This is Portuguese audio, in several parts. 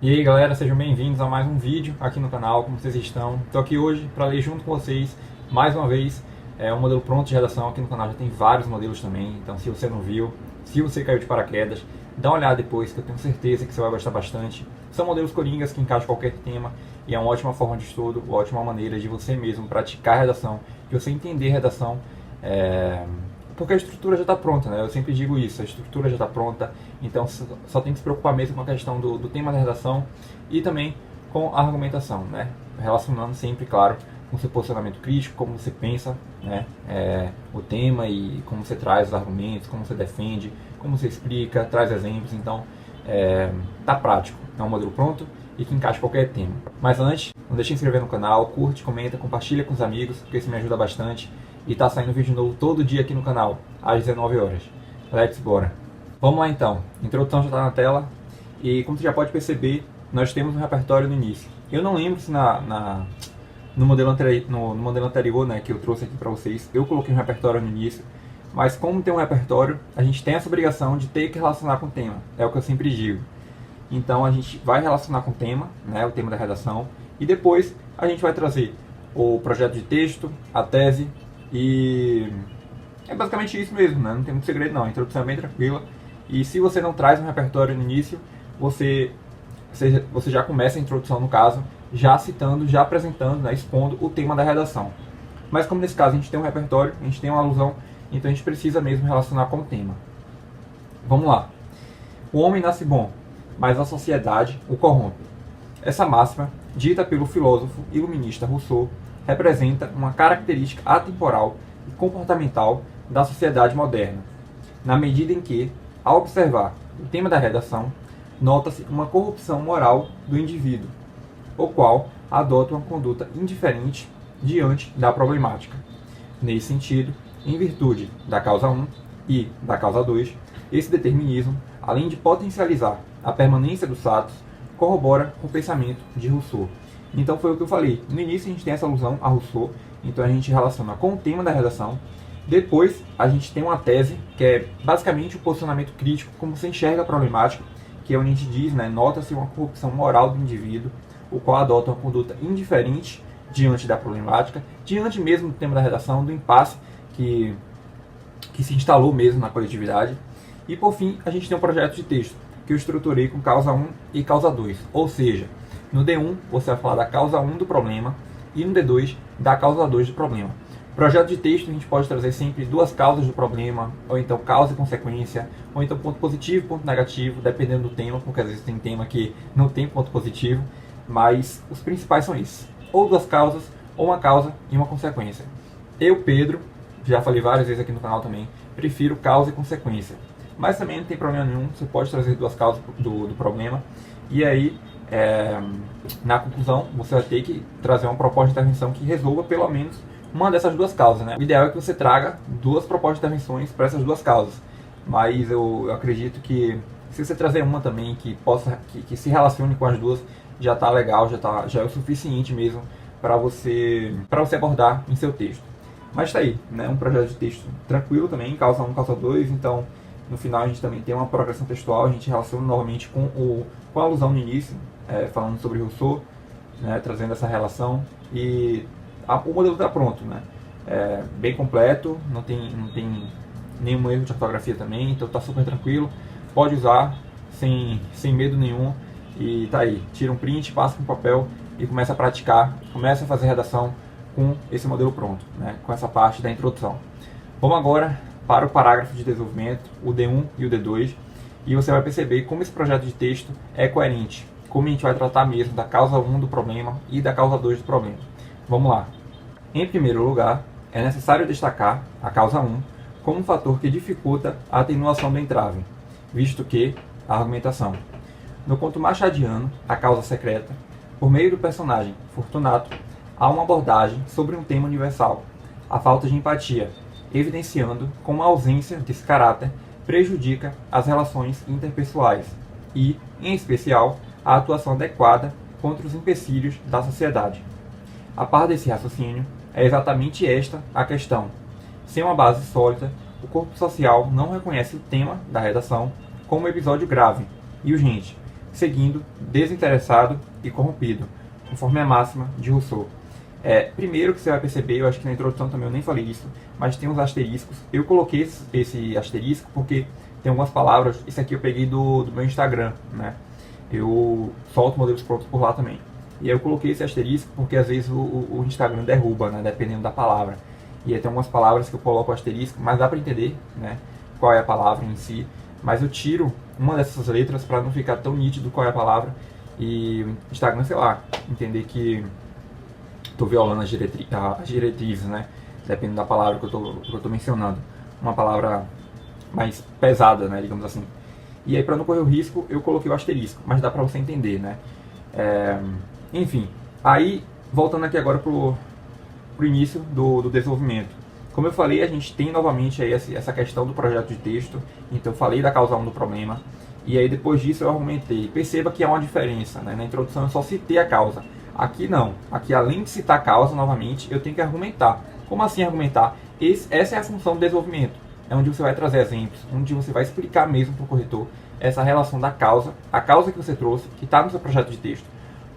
E aí galera, sejam bem-vindos a mais um vídeo aqui no canal, como vocês estão? Estou aqui hoje para ler junto com vocês, mais uma vez, um modelo pronto de redação. Aqui no canal já tem vários modelos também, então se você não viu, se você caiu de paraquedas, dá uma olhada depois, que eu tenho certeza que você vai gostar bastante. São modelos coringas que encaixam qualquer tema e é uma ótima forma de estudo, uma ótima maneira de você mesmo praticar redação, de você entender redação, porque a estrutura já está pronta, né? Eu sempre digo isso, a estrutura já está pronta, então só tem que se preocupar mesmo com a questão do tema da redação e também com a argumentação, né? Relacionando sempre, claro, com o seu posicionamento crítico, como você pensa, né? O tema e como você traz os argumentos, como você defende, como você explica, traz exemplos. Então, tá prático, é um modelo pronto e que encaixa qualquer tema. Mas antes, não deixe de se inscrever no canal, curte, comenta, compartilha com os amigos, porque isso me ajuda bastante. E tá saindo vídeo novo todo dia aqui no canal, às 19 horas. Let's bora! Vamos lá então, a introdução já está na tela. E como você já pode perceber, nós temos um repertório no início. Eu não lembro se no modelo anterior, né, que eu trouxe aqui para vocês, eu coloquei um repertório no início. Mas como tem um repertório, a gente tem essa obrigação de ter que relacionar com o tema. É o que eu sempre digo. Então a gente vai relacionar com o tema, né, o tema da redação. E depois a gente vai trazer o projeto de texto, a tese. E é basicamente isso mesmo, né? Não tem muito segredo não, a introdução é bem tranquila. E se você não traz um repertório no início, você já começa a introdução no caso, já citando, já apresentando, né, expondo o tema da redação. Mas como nesse caso a gente tem um repertório, a gente tem uma alusão, então a gente precisa mesmo relacionar com o tema. Vamos lá. O homem nasce bom, mas a sociedade o corrompe. Essa máxima, dita pelo filósofo iluminista Rousseau, representa uma característica atemporal e comportamental da sociedade moderna, na medida em que, ao observar o tema da redação, nota-se uma corrupção moral do indivíduo, o qual adota uma conduta indiferente diante da problemática. Nesse sentido, em virtude da causa 1 e da causa 2, esse determinismo, além de potencializar a permanência dos fatos, corrobora com o pensamento de Rousseau. Então foi o que eu falei. No início a gente tem essa alusão a Rousseau, então a gente relaciona com o tema da redação. Depois a gente tem uma tese, que é basicamente o posicionamento crítico, como você enxerga a problemática, que é onde a gente diz, né, nota-se uma corrupção moral do indivíduo, o qual adota uma conduta indiferente diante da problemática, diante mesmo do tema da redação, do impasse que se instalou mesmo na coletividade. E por fim, a gente tem um projeto de texto, que eu estruturei com causa 1 e causa 2, ou seja, no D1 você vai falar da causa 1 do problema e no D2 da causa 2 do problema. Projeto de texto a gente pode trazer sempre duas causas do problema, ou então causa e consequência, ou então ponto positivo e ponto negativo, dependendo do tema, porque às vezes tem tema que não tem ponto positivo, mas os principais são esses, ou duas causas, ou uma causa e uma consequência. Eu, Pedro, já falei várias vezes aqui no canal também, prefiro causa e consequência, mas também não tem problema nenhum, você pode trazer duas causas do problema, e aí na conclusão você vai ter que trazer uma proposta de intervenção que resolva pelo menos uma dessas duas causas, né? O ideal é que você traga duas propostas de intervenções para essas duas causas, mas eu acredito que se você trazer uma também que se relacione com as duas, já está legal, já é o suficiente mesmo para você abordar em seu texto. Mas está aí, né? Um projeto de texto tranquilo também, causa 1, causa 2, então no final a gente também tem uma progressão textual, a gente relaciona novamente com a alusão no início, falando sobre Rousseau, né, trazendo essa relação, e o modelo está pronto, né? Bem completo, não tem nenhum erro de ortografia também, então está super tranquilo, pode usar sem medo nenhum, e tá aí, tira um print, passa com papel e começa a praticar, começa a fazer redação com esse modelo pronto, né, com essa parte da introdução. Vamos agora para o parágrafo de desenvolvimento, o D1 e o D2, e você vai perceber como esse projeto de texto é coerente, como a gente vai tratar mesmo da causa 1 do problema e da causa 2 do problema. Vamos lá. Em primeiro lugar, é necessário destacar a causa 1 como um fator que dificulta a atenuação do entrave, visto que a argumentação. No conto machadiano, A Causa Secreta, por meio do personagem Fortunato, há uma abordagem sobre um tema universal, a falta de empatia, evidenciando como a ausência desse caráter prejudica as relações interpessoais e, em especial, a atuação adequada contra os empecilhos da sociedade. A par desse raciocínio, é exatamente esta a questão. Sem uma base sólida, o corpo social não reconhece o tema da redação como um episódio grave e urgente, seguindo, desinteressado e corrompido, conforme a máxima de Rousseau. Primeiro que você vai perceber, eu acho que na introdução também eu nem falei isso, mas tem uns asteriscos. Eu coloquei esse asterisco porque tem algumas palavras, isso aqui eu peguei do meu Instagram, né? Eu solto modelos prontos por lá também. E aí eu coloquei esse asterisco porque às vezes o Instagram derruba, né, dependendo da palavra. E aí tem algumas palavras que eu coloco o asterisco, mas dá para entender, né, qual é a palavra em si. Mas eu tiro uma dessas letras para não ficar tão nítido qual é a palavra. E o Instagram, sei lá, entender que estou violando as diretrizes, né, dependendo da palavra que eu tô mencionando. Uma palavra mais pesada, né, digamos assim. E aí, para não correr o risco, eu coloquei o asterisco, mas dá para você entender, né. Enfim, aí, voltando aqui agora pro início do desenvolvimento. Como eu falei, a gente tem novamente aí essa questão do projeto de texto, então eu falei da causa 1 do problema, e aí depois disso eu argumentei. Perceba que há uma diferença, né? Na introdução eu só citei a causa. Aqui não, aqui além de citar a causa novamente, eu tenho que argumentar. Como assim argumentar? Essa é a função do desenvolvimento, é onde você vai trazer exemplos, onde você vai explicar mesmo para o corretor essa relação da causa, a causa que você trouxe, que está no seu projeto de texto,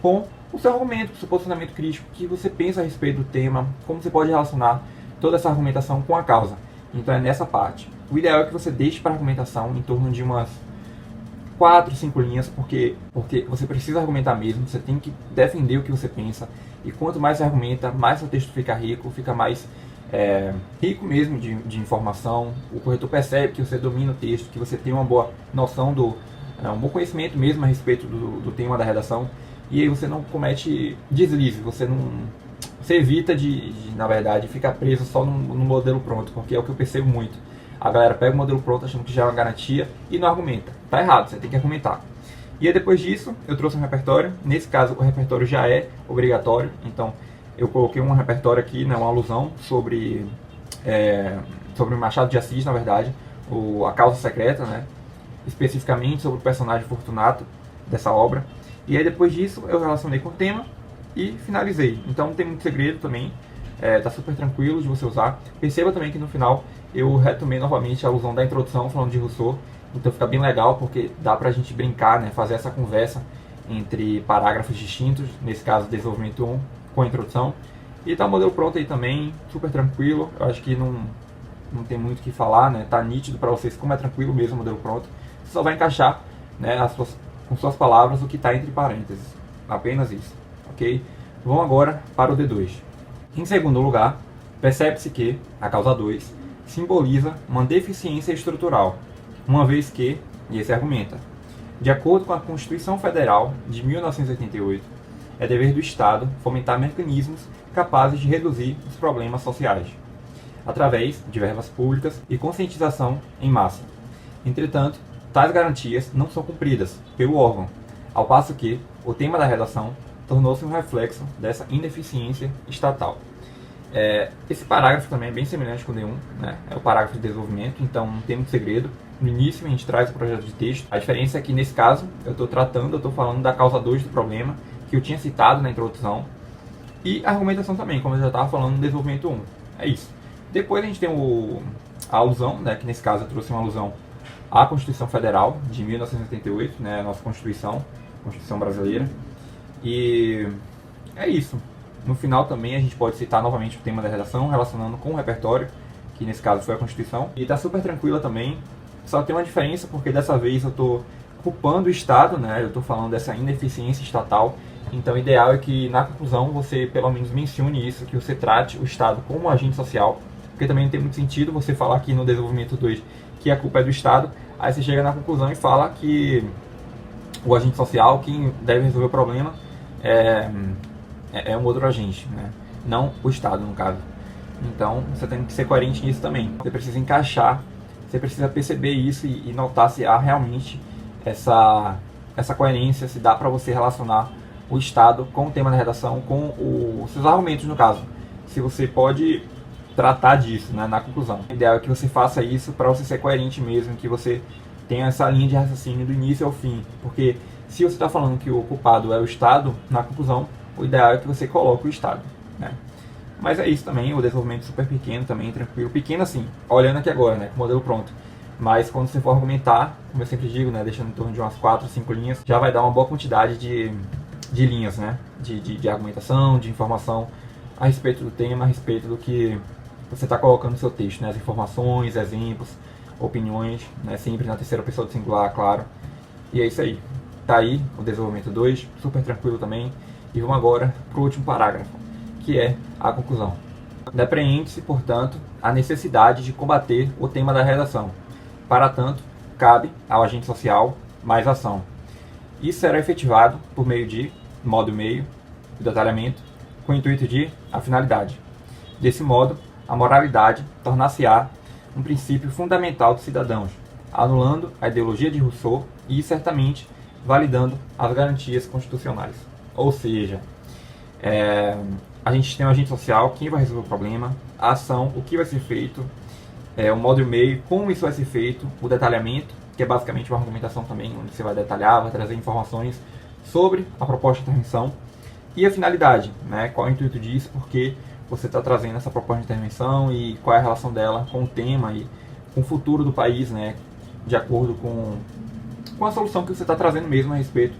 com o seu argumento, o seu posicionamento crítico, que você pensa a respeito do tema, como você pode relacionar toda essa argumentação com a causa. Então é nessa parte. O ideal é que você deixe para a argumentação em torno de umas 4, 5 linhas, porque você precisa argumentar mesmo, você tem que defender o que você pensa, e quanto mais você argumenta, mais seu texto fica rico, fica mais rico mesmo de informação. O corretor percebe que você domina o texto, que você tem uma boa noção um bom conhecimento mesmo a respeito do tema da redação, e aí você não comete deslize, você evita na verdade, ficar preso só no modelo pronto, porque é o que eu percebo muito. A galera pega o modelo pronto achando que já é uma garantia e não argumenta. Tá errado, você tem que argumentar. E aí depois disso, eu trouxe um repertório. Nesse caso, o repertório já é obrigatório, então eu coloquei um repertório aqui, né, uma alusão sobre Machado de Assis, na verdade, a causa secreta, né, especificamente sobre o personagem Fortunato dessa obra. E aí depois disso eu relacionei com o tema e finalizei. Então não tem muito segredo também, tá super tranquilo de você usar. Perceba também que no final eu retomei novamente a alusão da introdução falando de Rousseau, então fica bem legal porque dá pra gente brincar, né, fazer essa conversa entre parágrafos distintos, nesse caso desenvolvimento 1 com a introdução. E tá o modelo pronto aí também, super tranquilo. Eu acho que não tem muito o que falar, né, tá nítido para vocês como é tranquilo mesmo o modelo pronto. Você só vai encaixar, né, com suas palavras o que está entre parênteses, apenas isso, ok? Vamos agora para o D2. Em segundo lugar, percebe-se que a causa 2 simboliza uma deficiência estrutural, uma vez que, e esse argumenta, de acordo com a Constituição Federal de 1988, é dever do Estado fomentar mecanismos capazes de reduzir os problemas sociais, através de verbas públicas e conscientização em massa. Entretanto, tais garantias não são cumpridas pelo órgão, ao passo que o tema da redação tornou-se um reflexo dessa ineficiência estatal. Esse parágrafo também é bem semelhante com o D1, né? É o parágrafo de desenvolvimento, então não tem muito segredo. No início a gente traz o projeto de texto. A diferença é que nesse caso eu estou falando da causa 2 do problema, que eu tinha citado na introdução, e a argumentação também, como eu já estava falando no desenvolvimento 1. É isso. Depois a gente tem a alusão, né? Que nesse caso eu trouxe uma alusão à Constituição Federal de 1988, né? A nossa Constituição brasileira. E é isso. No final também a gente pode citar novamente o tema da redação, relacionando com o repertório, que nesse caso foi a Constituição. E está super tranquila também, só tem uma diferença, porque dessa vez eu estou culpando o Estado, né? Eu estou falando dessa ineficiência estatal. Então o ideal é que na conclusão você pelo menos mencione isso, que você trate o Estado como um agente social, porque também não tem muito sentido você falar aqui no desenvolvimento 2 que a culpa é do Estado, aí você chega na conclusão e fala que o agente social, quem deve resolver o problema, é um outro agente, né? Não o Estado, no caso. Então, você tem que ser coerente nisso também. Você precisa encaixar, você precisa perceber isso e notar se há realmente essa coerência, se dá para você relacionar o Estado com o tema da redação, com os seus argumentos, no caso. Se você pode tratar disso, né, na conclusão. O ideal é que você faça isso para você ser coerente mesmo, que você tenha essa linha de raciocínio do início ao fim. Porque se você está falando que o culpado é o Estado, na conclusão, o ideal é que você coloque o Estado, né? Mas é isso também, o desenvolvimento super pequeno também, tranquilo. Pequeno assim, olhando aqui agora, né, com o modelo pronto. Mas quando você for argumentar, como eu sempre digo, né, deixando em torno de umas 4, 5 linhas, já vai dar uma boa quantidade de linhas, né, de argumentação, de informação a respeito do tema, a respeito do que você está colocando no seu texto, né, as informações, exemplos, opiniões, né, sempre na terceira pessoa do singular, claro. E é isso aí. Tá aí o desenvolvimento 2, super tranquilo também. E vamos agora para o último parágrafo, que é a conclusão. Depreende-se, portanto, a necessidade de combater o tema da redação. Para tanto, cabe ao agente social mais ação. Isso será efetivado por meio de modo e meio, o detalhamento, com o intuito de a finalidade. Desse modo, a moralidade tornar-se-á um princípio fundamental dos cidadãos, anulando a ideologia de Rousseau e, certamente, validando as garantias constitucionais. Ou seja, a gente tem um agente social, quem vai resolver o problema, a ação, o que vai ser feito, o modo e meio, como isso vai ser feito, o detalhamento, que é basicamente uma argumentação também, onde você vai detalhar, vai trazer informações sobre a proposta de intervenção, e a finalidade, né? Qual é o intuito disso, porque você está trazendo essa proposta de intervenção e qual é a relação dela com o tema e com o futuro do país, né? De acordo com a solução que você está trazendo mesmo a respeito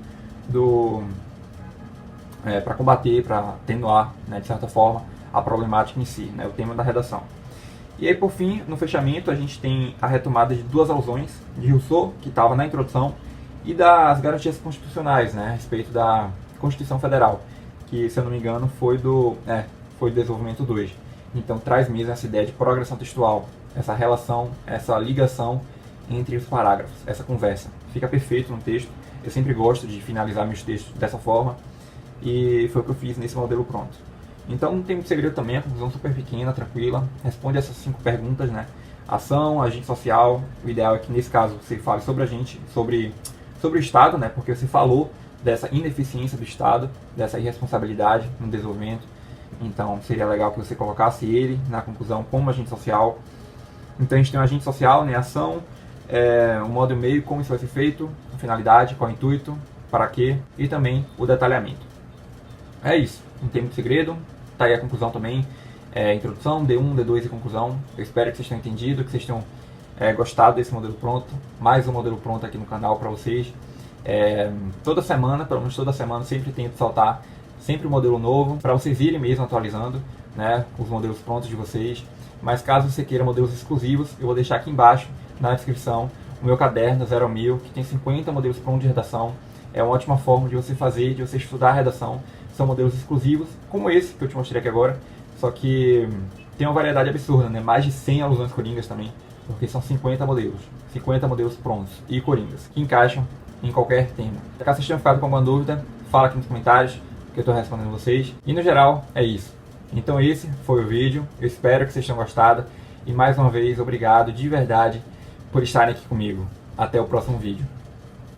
para combater, para atenuar, né, de certa forma, a problemática em si, né, o tema da redação. E aí, por fim, no fechamento, a gente tem a retomada de duas alusões de Rousseau, que estava na introdução, e das garantias constitucionais, né, a respeito da Constituição Federal, que, se eu não me engano, foi do desenvolvimento 2. Então, traz mesmo essa ideia de progressão textual, essa relação, essa ligação entre os parágrafos, essa conversa. Fica perfeito no texto. Eu sempre gosto de finalizar meus textos dessa forma, e foi o que eu fiz nesse modelo pronto. Então não tem muito segredo também, a conclusão super pequena, tranquila, responde essas 5 perguntas, né? Ação, agente social, o ideal é que nesse caso você fale sobre a gente, sobre o Estado, né? Porque você falou dessa ineficiência do Estado, dessa irresponsabilidade no desenvolvimento, então seria legal que você colocasse ele na conclusão como agente social. Então a gente tem um agente social, né? Ação, o modo e meio, como isso vai ser feito, a finalidade, qual é o intuito, para quê, e também o detalhamento. É isso, não tem muito segredo, tá aí a conclusão também, introdução, D1, D2 e conclusão. Eu espero que vocês tenham entendido, que vocês tenham gostado desse modelo pronto, mais um modelo pronto aqui no canal para vocês. Toda semana, pelo menos toda semana, sempre tento soltar sempre um modelo novo, para vocês irem mesmo atualizando, né, os modelos prontos de vocês. Mas caso você queira modelos exclusivos, eu vou deixar aqui embaixo na descrição o meu caderno 0 a 1000, que tem 50 modelos prontos de redação. É uma ótima forma de você fazer, de você estudar a redação. São modelos exclusivos, como esse que eu te mostrei aqui agora, só que tem uma variedade absurda, né? Mais de 100 alusões coringas também, porque são 50 modelos prontos e coringas, que encaixam em qualquer tema. Caso vocês tenham ficado com alguma dúvida, fala aqui nos comentários, que eu estou respondendo vocês. E no geral, é isso. Então esse foi o vídeo, eu espero que vocês tenham gostado, e mais uma vez, obrigado de verdade por estarem aqui comigo. Até o próximo vídeo.